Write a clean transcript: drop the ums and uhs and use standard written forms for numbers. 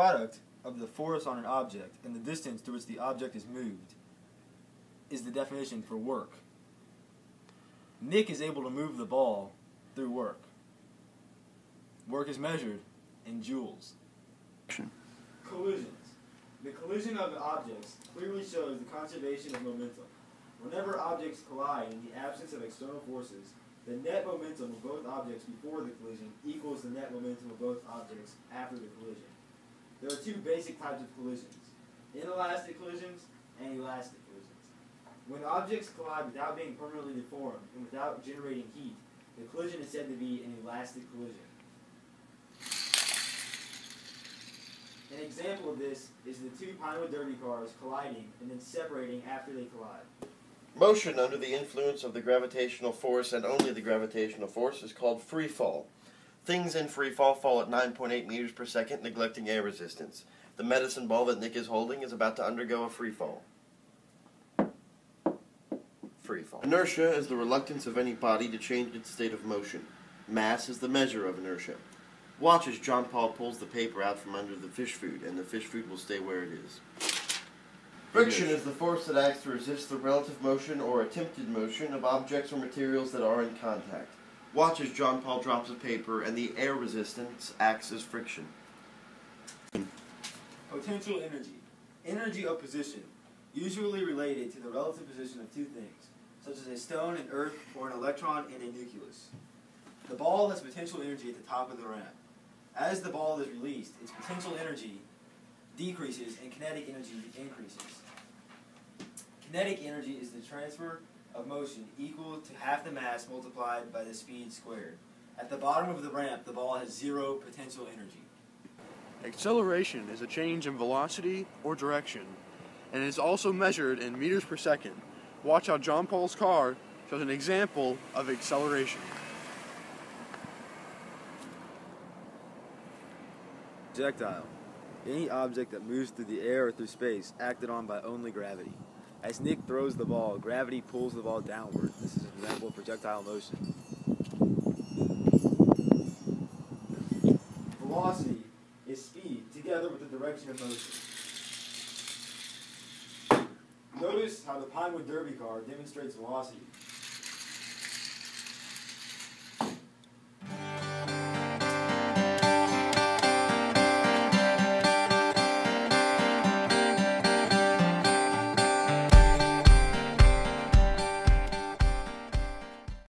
product of the force on an object and the distance to which the object is moved is the definition for work. Nick is able to move the ball through work. Work is measured in joules. Collisions. The collision of objects clearly shows the conservation of momentum. Whenever objects collide in the absence of external forces, the net momentum of both objects before the collision equals the net momentum of both objects after the collision. There are two basic types of collisions: inelastic collisions and elastic collisions. When objects collide without being permanently deformed and without generating heat, the collision is said to be an elastic collision. An example of this is the two Pinewood Derby cars colliding and then separating after they collide. Motion under the influence of the gravitational force and only the gravitational force is called free fall. Things in free fall at 9.8 meters per second, neglecting air resistance. The medicine ball that Nick is holding is about to undergo a free fall. Free fall. Inertia is the reluctance of any body to change its state of motion. Mass is the measure of inertia. Watch as John Paul pulls the paper out from under the fish food, and the fish food will stay where it is. Friction is the force that acts to resist the relative motion or attempted motion of objects or materials that are in contact. Watch as John Paul drops a paper, and the air resistance acts as friction. Potential energy. Energy of position, usually related to the relative position of two things, such as a stone in earth or an electron in a nucleus. The ball has potential energy at the top of the ramp. As the ball is released, its potential energy decreases and kinetic energy increases. Kinetic energy is the transfer of motion equal to half the mass multiplied by the speed squared. At the bottom of the ramp, the ball has zero potential energy. Acceleration is a change in velocity or direction, and is also measured in meters per second. Watch how John Paul's car shows an example of acceleration. Projectile. Any object that moves through the air or through space acted on by only gravity. As Nick throws the ball, gravity pulls the ball downward. This is an example of projectile motion. Velocity is speed together with the direction of motion. Notice how the Pinewood Derby car demonstrates velocity.